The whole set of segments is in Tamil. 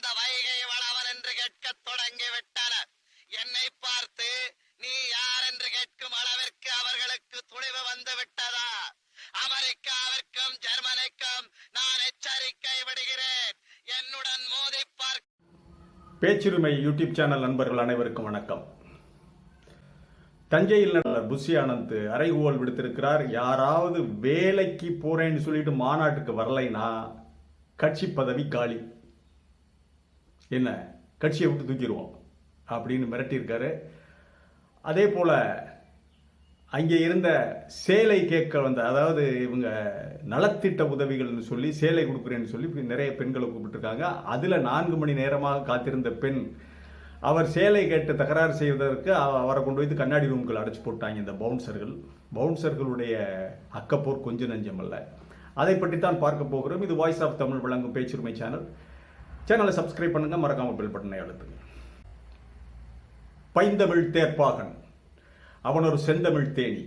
அந்த வைகை வளவன் என்று கேட்கத் தொடங்கிவிட்டனர். என்னை பார்த்து நீ யார் என்று கேட்கும் அளவிற்கு அவர்களுக்கு துணிவு வந்து விட்டதா? அமெரிக்காவிற்கும் ஜெர்மனிக்கும் நான் எச்சரிக்கை விடுகிறேன். என்னுடன் மோதி பார்க்க. பேச்சுரிமை யூடியூப் சேனல் நண்பர்கள் அனைவருக்கும் வணக்கம். தஞ்சையில் புஷி ஆனந்த் அறைகூவல் விடுத்திருக்கிறார். யாராவது வேலைக்கு போறேன்னு சொல்லிட்டு மாநாட்டுக்கு வரலைன்னா கட்சி பதவி காலி, என்ன கட்சியை விட்டு தூக்கிடுவோம் அப்படின்னு மிரட்டியிருக்காரு. அதே போல அங்கே இருந்த சேலை கேட்க வந்த, அதாவது இவங்க நலத்திட்ட உதவிகள்னு சொல்லி சேலை கொடுக்குறேன்னு சொல்லி இப்படி நிறைய பெண்களை கூப்பிட்டுருக்காங்க. அதில் 4 மணி நேரமாக காத்திருந்த பெண், அவர் சேலை கேட்டு தகராறு செய்வதற்கு அவரை கொண்டு வந்து கண்ணாடி ரூம்கள் அடைச்சி போட்டாங்க இந்த பவுன்சர்களுடைய அக்கப்போர் கொஞ்சம் நஞ்சம் அல்ல. அதை பற்றி தான் பார்க்க போகிறோம். இது வாய்ஸ் ஆஃப் தமிழ் வழங்கும் பேச்சுரிமை சேனலை சப்ஸ்கிரைப் பண்ணுங்க, மறக்காம பெல் பட்டனை அழுத்துங்க. பைந்தமிழ் தேர்ப்பாகன் அவன் ஒரு செந்தமிழ் தேனி,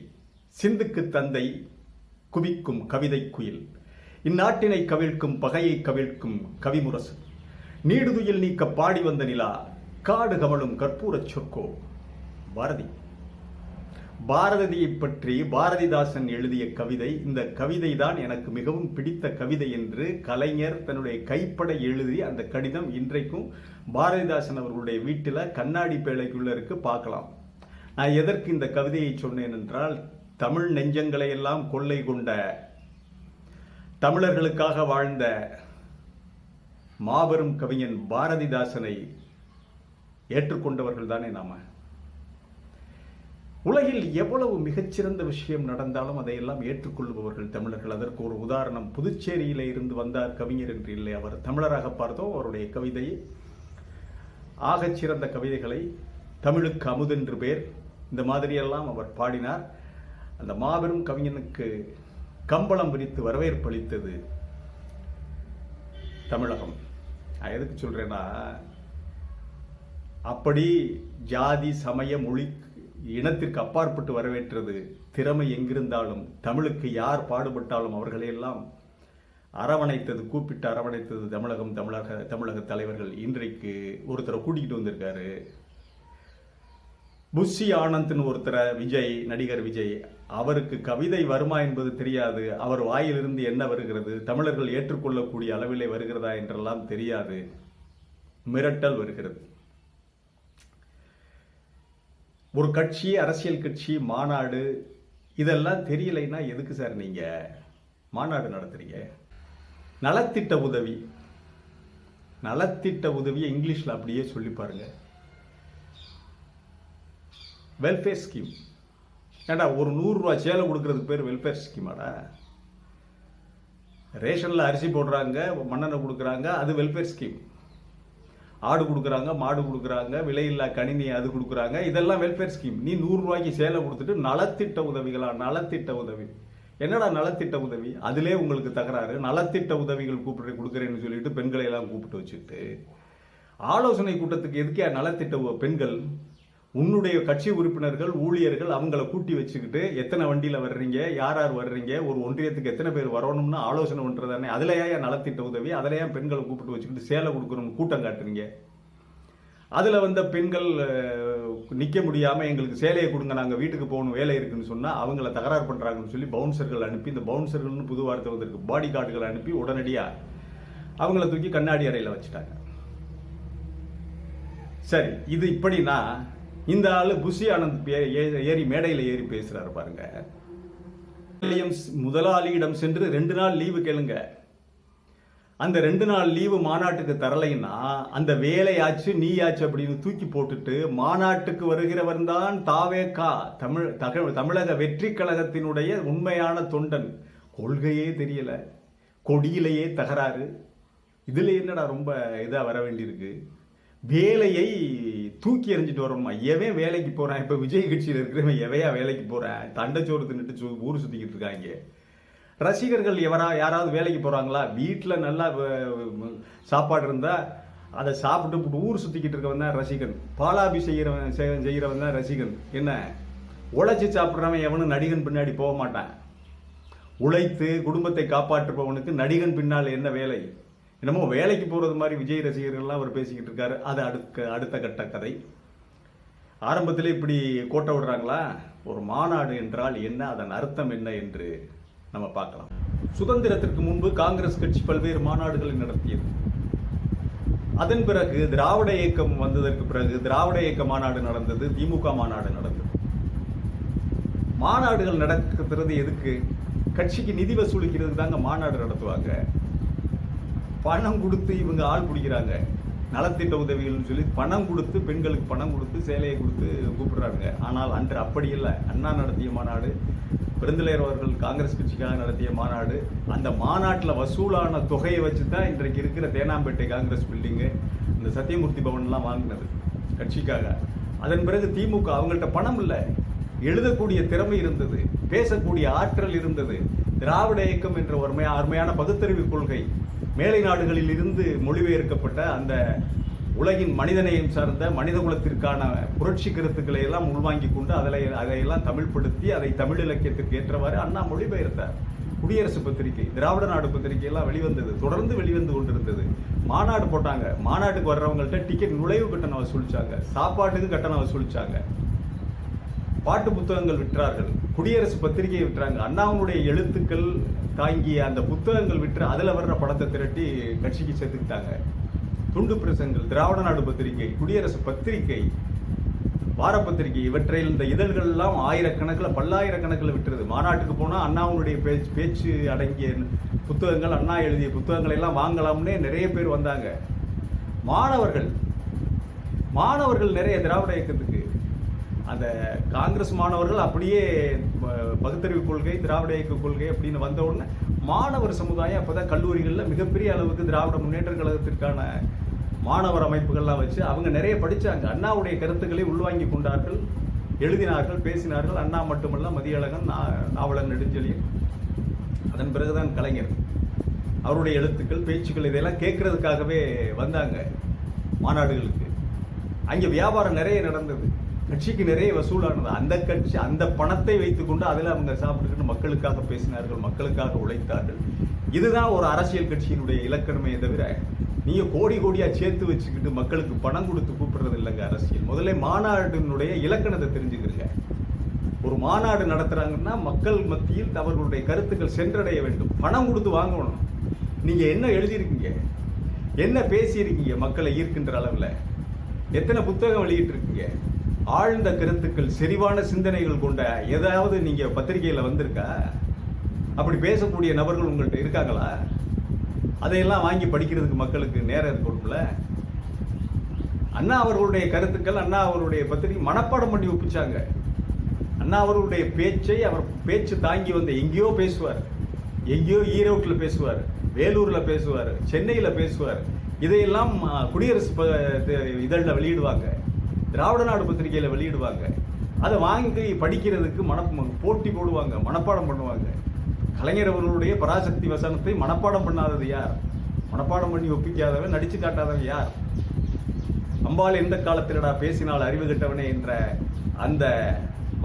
சிந்துக்கு தந்தை குவிக்கும் கவிதை குயில், இந்நாட்டினை கவிழ்க்கும் பகையை கவிழ்க்கும் கவிமுரசு, நீடுதுயில் நீக்க பாடி வந்த நிலா, காடு கமலும் கற்பூர சொற்கோ பாரதி. பாரதியை பற்றி பாரதிதாசன் எழுதிய கவிதை, இந்த கவிதை தான் எனக்கு மிகவும் பிடித்த கவிதை என்று கலைஞர் தன்னுடைய கைப்பட எழுதி அந்த கடிதம் இன்றைக்கும் பாரதிதாசன் அவர்களுடைய வீட்டில் கண்ணாடி பேழைக்குள்ள இருக்கு, பார்க்கலாம். நான் எதற்கு இந்த கவிதையை சொன்னேன் என்றால், தமிழ் நெஞ்சங்களை எல்லாம் கொள்ளை கொண்ட, தமிழர்களுக்காக வாழ்ந்த மாபெரும் கவிஞன் பாரதிதாசனை ஏற்றுக்கொண்டவர்கள் தானே நாம. உலகில் எவ்வளவு மிகச்சிறந்த விஷயம் நடந்தாலும் அதையெல்லாம் ஏற்றுக்கொள்பவர்கள் தமிழர்கள். அதற்கு ஒரு உதாரணம், புதுச்சேரியில இருந்து வந்தார் கவிஞர் என்று இல்லை, அவர் தமிழராக பார்த்தோம். அவருடைய கவிதை ஆகச்சிறந்த கவிதைகளை, தமிழுக்கு அமுதென்று பேர், இந்த மாதிரியெல்லாம் அவர் பாடினார். அந்த மாபெரும் கவிஞனுக்கு கம்பளம் விரித்து வரவேற்பு அளித்தது தமிழகம். நான் எதுக்கு சொல்றேன்னா, அப்படி ஜாதி சமய மொழி இனத்திற்கு அப்பாற்பட்டு வரவேற்றது திறமை எங்கிருந்தாலும், தமிழுக்கு யார் பாடுபட்டாலும் அவர்களையெல்லாம் அரவணைத்தது, கூப்பிட்டு அரவணைத்தது தமிழகம். தமிழக தலைவர்கள். இன்றைக்கு ஒருத்தரை கூட்டிகிட்டு வந்திருக்காரு, புஷி ஆனந்த்னு ஒருத்தரை, நடிகர் விஜய். அவருக்கு கவிதை வருமா என்பது தெரியாது, அவர் வாயிலிருந்து என்ன வருகிறது, தமிழர்கள் ஏற்றுக்கொள்ளக்கூடிய அளவிலே வருகிறதா என்றெல்லாம் தெரியாது, மிரட்டல் வருகிறது. ஒரு கட்சி, அரசியல் கட்சி, மாநாடு, இதெல்லாம் தெரியலைன்னா எதுக்கு சார் நீங்க மாநாடு நடத்துறீங்க? நலத்திட்ட உதவியை இங்கிலீஷ்ல அப்படியே சொல்லி பாருங்க, வெல்ஃபேர் ஸ்கீம். ஏண்டா ஒரு 100 ரூபாய் சேலை கொடுக்கறதுக்கு பேர் வெல்ஃபேர் ஸ்கீமாடா? ரேஷன்ல அரிசி போடுறாங்க, மண்ணெண்ணெய் கொடுக்குறாங்க, அது வெல்ஃபேர் ஸ்கீம். ஆடு கொடுக்குறாங்க, மாடு கொடுக்குறாங்க, விலையில்லா கணினி அது கொடுக்குறாங்க, இதெல்லாம் வெல்ஃபேர் ஸ்கீம். நீ 100 ரூபாய்க்கு சேலை கொடுத்துட்டு நலத்திட்ட உதவிகளா? நலத்திட்ட உதவி என்னடா நலத்திட்ட உதவி? அதிலே உங்களுக்கு தகராறு. நலத்திட்ட உதவிகள் கொடுக்குறேன்னு சொல்லிட்டு பெண்களை எல்லாம் கூப்பிட்டு வச்சுட்டு ஆலோசனை கூட்டத்துக்கு எதுக்கே நலத்திட்ட பெண்கள்? உன்னுடைய கட்சி உறுப்பினர்கள், ஊழியர்கள், அவங்கள கூட்டி வச்சுக்கிட்டு எத்தனை வண்டியில வர்றீங்க, யார் வர்றீங்க, ஒரு ஒன்றியத்துக்கு எத்தனை பேர் வரணும்னு ஆலோசனை பண்றதானே. அதுல ஏன் நலத்திட்ட உதவி? அதுல ஏன் பெண்களை கூப்பிட்டு வச்சுக்கிட்டு சேலை கொடுக்கணும்னு கூட்டம் காட்டுறீங்க? அதுல வந்த பெண்கள் நிக்க முடியாம எங்களுக்கு சேலையை கொடுங்க, நாங்க வீட்டுக்கு போகணும், வேலை இருக்குன்னு சொன்னா அவங்கள தகராறு பண்றாங்கன்னு சொல்லி பவுன்சர்கள் அனுப்பி, இந்த பவுன்சர்கள்னு புது வார்த்தை வந்திருக்கு, பாடி கார்டுகளை அனுப்பி உடனடியா அவங்கள தூக்கி கண்ணாடி அறையில வச்சுட்டாங்க. சரி, இது இப்படின்னா இந்த ஆளு புஷி ஆனந்த் ஏறி மேடையில் ஏறி பேசுறாரு பாருங்க. முதலாளியிடம் சென்று 2 நாள் லீவு கேளுங்க, அந்த 2 நாள் லீவு மாநாட்டுக்கு தரலைன்னா அந்த வேலையாச்சு நீயாச்சு அப்படின்னு தூக்கி போட்டுட்டு, மாநாட்டுக்கு வருகிறவன் தான் தாவேகா, தமிழக வெற்றி கழகத்தினுடைய உண்மையான தொண்டன். கொள்கையே தெரியல, கொடியிலேயே தகராறு. இதுல என்னடா ரொம்ப இதா வர வேண்டியிருக்கு? வேலையை தூக்கி எறிஞ்சிட்டு வரணுமா? எவன் வேலைக்கு போறான்? இப்ப விஜய் கட்சியில் இருக்கிறவன் எவையா வேலைக்கு போறேன்? தண்டச்சோறு தின்னுட்டு ஊர் சுத்திக்கிட்டு இருக்காங்க. ரசிகர்கள் யாராவது வேலைக்கு போறாங்களா? வீட்டுல நல்லா சாப்பாடு இருந்தா அதை சாப்பிட்டு ஊர் சுத்திக்கிட்டு இருக்கவன் தான் ரசிகன். பாலாபி செய்யறவன் தான் ரசிகன். என்ன உழைச்சி சாப்பிட்றவன் எவனும் நடிகன் பின்னாடி போக மாட்டான். உழைத்து குடும்பத்தை காப்பாற்றுபவனுக்கு நடிகன் பின்னால் என்ன வேலை? என்னமோ வேலைக்கு போறது மாதிரி விஜய் ரசிகர்கள்லாம் அவர் பேசிக்கிட்டு இருக்காரு. அது அடுத்த கட்ட கதை. ஆரம்பத்திலே இப்படி கோட்டை விடுறாங்களா? ஒரு மாநாடு என்றால் என்ன, அதன் அர்த்தம் என்ன என்று நம்ம பார்க்கலாம். சுதந்திரத்திற்கு முன்பு காங்கிரஸ் கட்சி பல்வேறு மாநாடுகளை நடத்தியது. அதன் பிறகு திராவிட இயக்கம் வந்ததற்கு பிறகு திராவிட இயக்க மாநாடு நடந்தது, திமுக மாநாடு நடந்தது. மாநாடுகள் நடக்கிறது எதுக்கு? கட்சிக்கு நிதி வசூலிக்கிறது தாங்க மாநாடு நடத்துவாங்க. பணம் கொடுத்து இவங்க ஆள் பிடிக்கிறாங்க. நலத்திட்ட உதவிகள்னு சொல்லி பணம் கொடுத்து, பெண்களுக்கு பணம் கொடுத்து, சேலையை கொடுத்து கூப்பிடுறாங்க. ஆனால் அன்று அப்படி இல்லை. அண்ணா நடத்திய மாநாடு, பெருந்தலைவர் அவர்கள் காங்கிரஸ் கட்சிக்காக நடத்திய மாநாடு, அந்த மாநாட்டில் வசூலான தொகையை வச்சு தான் இன்றைக்கு இருக்கிற தேனாம்பேட்டை காங்கிரஸ் பில்டிங்கு, இந்த சத்தியமூர்த்தி பவன்லாம் வாங்கினது கட்சிக்காக. அதன் பிறகு திமுக, அவங்கள்ட்ட பணம் இல்லை, எழுதக்கூடிய திறமை இருந்தது, பேசக்கூடிய ஆற்றல் இருந்தது. திராவிட இயக்கம் என்ற ஒரு அருமையான பகுத்தறிவு கொள்கை மேலை நாடுகளில் இருந்து மொழிபெயர்க்கப்பட்ட அந்த உலகின் மனிதநேயம் சார்ந்த மனித குலத்திற்கான புரட்சி கருத்துக்களை எல்லாம் உள்வாங்கி கொண்டு அதையெல்லாம் தமிழ்படுத்தி அதை தமிழ் இலக்கியத்திற்கு ஏற்றவாறு அண்ணா மொழிபெயர்த்தார். குடியரசு பத்திரிகை, திராவிட நாடு பத்திரிகை எல்லாம் வெளிவந்தது, தொடர்ந்து வெளிவந்து கொண்டிருந்தது. மாநாடு போட்டாங்க. மாநாட்டுக்கு வர்றவங்கள்ட்ட டிக்கெட் நுழைவு கட்டணம் வசூலிச்சாங்க, சாப்பாட்டுக்கு கட்டணம் வசூலிச்சாங்க, பாட்டு புத்தகங்கள் விற்றார்கள், குடியரசு பத்திரிகையை விற்றாங்க. அண்ணாவுடைய எழுத்துக்கள் தாங்கிய அந்த புத்தகங்கள் விற்று அதில் வர்ற படத்தை திரட்டி கட்சிக்கு சேர்த்துக்கிட்டாங்க. துண்டு பிரசங்கள், திராவிட நாடு பத்திரிகை, குடியரசு பத்திரிகை, வார பத்திரிகை, இவற்றையில் இந்த இதழ்கள் எல்லாம் ஆயிரக்கணக்கில் பல்லாயிரக்கணக்கில் விட்டுறது. மாநாட்டுக்கு போனால் அண்ணாவுடைய பேச்சு அடங்கிய புத்தகங்கள், அண்ணா எழுதிய புத்தகங்களை எல்லாம் வாங்கலாம்னே நிறைய பேர் வந்தாங்க. மாணவர்கள் நிறைய திராவிட இயக்கத்துக்கு, அந்த காங்கிரஸ் மாணவர்கள் அப்படியே பகுத்தறிவு கொள்கை, திராவிட இயக்க கொள்கை அப்படின்னு வந்த உடனே மாணவர் சமுதாயம் அப்போதான் கல்லூரிகளில் மிகப்பெரிய அளவுக்கு திராவிட முன்னேற்ற கழகத்திற்கான மாணவர் அமைப்புகள்லாம் வச்சு அவங்க நிறைய படித்தாங்க. அண்ணாவுடைய கருத்துக்களை உள்வாங்கி கொண்டார்கள், எழுதினார்கள், பேசினார்கள். அண்ணா மட்டுமல்ல, மதியழகன், நாவலர் நெடுஞ்செழியன், அதன் பிறகுதான் கலைஞர். அவருடைய எழுத்துக்கள், பேச்சுக்கள் இதெல்லாம் கேட்கறதுக்காகவே வந்தாங்க மாநாடுகளுக்கு. அங்கே வியாபாரம் நிறைய நடந்தது, கட்சிக்கு நிறைய வசூலானது. அந்த கட்சி அந்த பணத்தை வைத்துக்கொண்டு அதில் அவங்க சாப்பிட்டுக்கிட்டு மக்களுக்காக பேசினார்கள், மக்களுக்காக உழைத்தார்கள். இதுதான் ஒரு அரசியல் கட்சியினுடைய இலக்கணமே தவிர நீங்க கோடி கோடியா சேர்த்து வச்சுக்கிட்டு மக்களுக்கு பணம் கொடுத்து கூப்பிடுறது இல்லைங்க அரசியல். முதல்ல மாநாட்டினுடைய இலக்கணத்தை தெரிஞ்சுக்கிறீங்க. ஒரு மாநாடு நடத்துறாங்கன்னா மக்கள் மத்தியில் அவர்களுடைய கருத்துக்கள் சென்றடைய வேண்டும். பணம் கொடுத்து வாங்கணும். நீங்க என்ன எழுதியிருக்கீங்க, என்ன பேசியிருக்கீங்க, மக்களை ஈர்க்கின்ற அளவில் எத்தனை புத்தகம் வெளியிட்டு இருக்கீங்க, ஆழ்ந்த கருத்துக்கள், செறிவான சிந்தனைகள் கொண்ட ஏதாவது நீங்க பத்திரிகையில வந்திருக்கா? அப்படி பேசக்கூடிய நபர்கள் உங்கள்கிட்ட இருக்காங்களா? அதையெல்லாம் வாங்கி படிக்கிறதுக்கு மக்களுக்கு நேரம் கொடுக்கல. அண்ணா அவர்களுடைய கருத்துக்கள், அண்ணா அவருடைய பத்திரிகை மனப்பாடம் பண்ணி ஒப்பிச்சாங்க. அண்ணா அவர்களுடைய பேச்சை, அவர் பேச்சு தாங்கி வந்த எங்கேயோ பேசுவார், எங்கேயோ ஈரோட்டில் பேசுவார், வேலூரில் பேசுவார், சென்னையில் பேசுவார். இதையெல்லாம் குடியரசு இதழில் வெளியிடுவாங்க, திராவிட நாடு பத்திரிகையில் வெளியிடுவாங்க. அதை வாங்கி படிக்கிறதுக்கு போட்டி போடுவாங்க, மனப்பாடம் பண்ணுவாங்க. கலைஞர் அவர்களுடைய பராசக்தி வசனத்தை மனப்பாடம் பண்ணாதது யார்? மனப்பாடம் பண்ணி ஒப்பிக்காதவன், நடிச்சு காட்டாதவன் யார்? அம்பாள் எந்த காலத்திலடா பேசினால் அறிவு கெட்டவனே என்ற அந்த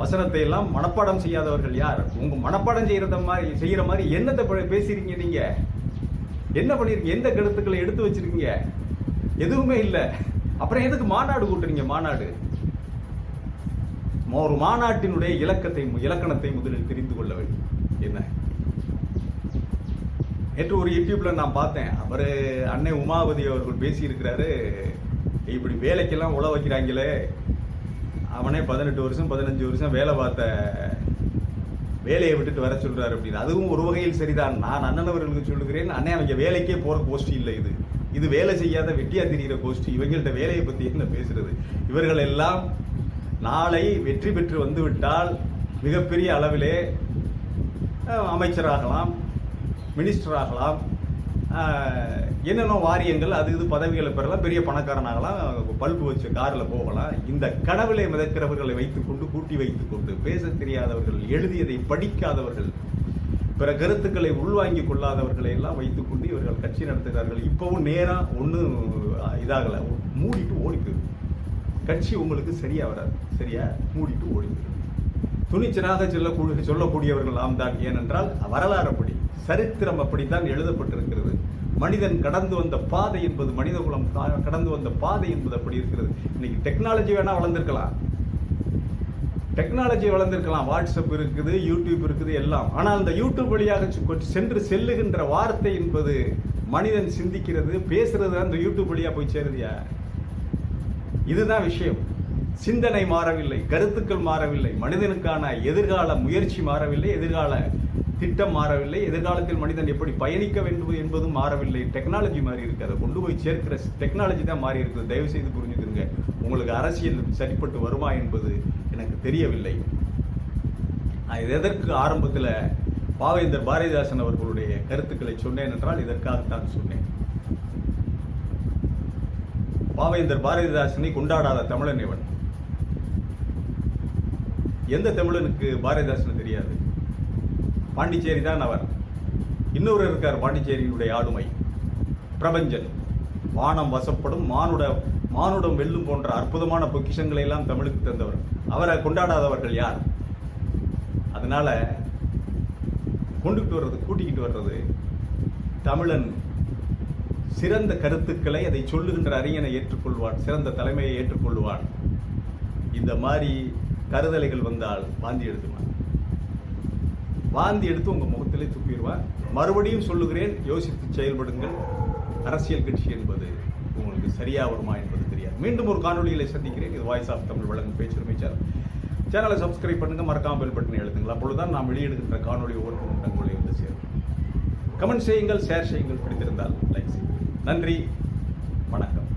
வசனத்தை எல்லாம் மனப்பாடம் செய்யாதவர்கள் யார்? உங்க மனப்பாடம் செய்யற மாதிரி என்னத்தை பேசிருக்கீங்க? நீங்க என்ன பண்ணிருக்கீங்க? எந்த கருத்துக்களை எடுத்து வச்சிருக்கீங்க? எதுவுமே இல்லை. அப்புறம் எதுக்கு மாநாடு கூட்டுறீங்க? மாநாடு, ஒரு மாநாட்டினுடைய இலக்கணத்தை முதலில் தெரிந்து கொள்ள வேண்டும். என்ன, நேற்று ஒரு யூடியூப்ல நான் பார்த்தேன், அவர் அன்னை உமாவதி அவர்கள் பேசியிருக்கிறாரு. இப்படி வேலைக்கெல்லாம் உழ வைக்கிறாங்களே, அவனே 18 வருஷம் 15 வருஷம் வேலை பார்த்த வேலையை விட்டுட்டு வர சொல்றாரு அப்படின்னு. அதுவும் ஒரு வகையில் சரிதான். நான் அண்ணன் அவர்களுக்கு சொல்லுகிறேன், அண்ணே அவங்க வேலைக்கே போற கோஷ்டி இல்லை, இது வேலை செய்யாத வெட்டியா தெரிகிற கோஷ்டி. இவங்கள்ட்ட வேலையை பத்தி என்ன பேசுறது? இவர்கள் எல்லாம் நாளை வெற்றி பெற்று வந்துவிட்டால் மிகப்பெரிய அளவிலே அமைச்சராகலாம், மினிஸ்டர் ஆகலாம், என்னென்ன வாரியங்கள் அது இது பதவிகளை பெறலாம், பெரிய பணக்காரனாகலாம், பல்பு வச்ச காரில் போகலாம். இந்த கனவிலே மிதக்கிறவர்களை வைத்துக்கொண்டு, கூட்டி வைத்துக்கொண்டு, பேச தெரியாதவர்கள், எழுதியதை படிக்காதவர்கள், பிற கருத்துக்களை உள்வாங்கி கொள்ளாதவர்களை எல்லாம் வைத்துக்கொண்டு இவர்கள் கட்சி நடத்துகிறார்கள். இப்பவும் நேரம் ஒன்றும் இதாகலை, மூடிட்டு ஓடி போயிடும். கட்சி உங்களுக்கு சரியா வராது, சரியா மூடிட்டு ஓடி போயிடும். துணிச்சலாக சொல்லக்கூடியவர்கள் நாம் தான். ஏனென்றால் வரலாறு அப்படி, சரித்திரம் அப்படித்தான் எழுதப்பட்டிருக்கிறது. மனிதன் கடந்து வந்த பாதை என்பது, மனிதகுலம் கடந்து வந்த பாதை என்பது அப்படி இருக்கிறது. இன்னைக்கு டெக்னாலஜி வேணா வளர்ந்திருக்கலாம், டெக்னாலஜி வளர்ந்திருக்கலாம், வாட்ஸ்அப் இருக்குது, யூடியூப் இருக்குது எல்லாம். ஆனால் அந்த யூடியூப் வழியாக சென்று செல்லுகின்ற வார்த்தை என்பது மனிதன் சிந்திக்கிறது, பேசுறது அந்த யூடியூப் வழியா போய் சேருதியா? இதுதான் விஷயம். சிந்தனை மாறவில்லை, கருத்துக்கள் மாறவில்லை, மனிதனுக்கான எதிர்கால முயற்சி மாறவில்லை, எதிர்கால திட்டம் மாறவில்லை, எதிர்காலத்தில் மனிதன் எப்படி பயணிக்க வேண்டும் என்பதும் மாறவில்லை. டெக்னாலஜி மாறி இருக்கு, அதை கொண்டு போய் சேர்க்கிற டெக்னாலஜி தான் மாறி இருக்குது. தயவு செய்து புரிஞ்சுக்கிறங்க. உங்களுக்கு அரசியல் சரிப்பட்டு வருமா என்பது எனக்கு தெரியவில்லை. நான் எதற்கு ஆரம்பத்தில் பாவேந்தர் பாரதிதாசன் அவர்களுடைய கருத்துக்களை சொன்னேன் என்றால் இதற்காகத்தான் சொன்னேன். பாவேந்தர் பாரதிதாசனை கொண்டாடாத தமிழன் எவன்? எந்த தமிழனுக்கு பாரதிதாசனை தெரியாது? பாண்டிச்சேரி தான் அவர். இன்னொரு இருக்கார் பாண்டிச்சேரியினுடைய ஆளுமை, பிரபஞ்சன். வானம் வசப்படும், மானுடம் வெல்லும் போன்ற அற்புதமான பொக்கிஷங்களை எல்லாம் தமிழுக்கு தந்தவர். அவரை கொண்டாடாதவர்கள் யார்? அதனால கூட்டிக்கிட்டு வர்றது தமிழன் சிறந்த கருத்துக்களை, அதை சொல்லுகின்ற அறிஞனை ஏற்றுக்கொள்வான், சிறந்த தலைமையை ஏற்றுக்கொள்வான். இந்த மாதிரி கருதலைகள் வந்தால் வாந்தி எடுத்துவான், வாந்தி எடுத்து உங்க முகத்திலே துப்பிடுவான். மறுபடியும் சொல்லுகிறேன், யோசித்து செயல்படுங்கள். அரசியல் கட்சி என்பது உங்களுக்கு சரியா வருமா என்பது தெரியாது. மீண்டும் ஒரு காணொலிகளை சந்திக்கிறேன். இது வாய்ஸ் ஆஃப் தமிழ் வழங்கும் பேச்சுரிமை சேனலை சப்ஸ்கிரைப் பண்ணுங்க, மறக்காம பெல் பட்டனை எழுதுங்கள். அப்பொழுதுதான் நாம் வெளியிடுகின்ற காணொலி ஒவ்வொருவரும் தங்களை வந்து சேரும். கமெண்ட் செய்யுங்கள், ஷேர் செய்யுங்கள், பிடித்திருந்தால் லைக் செய்யுங்கள். நன்றி, வணக்கம்.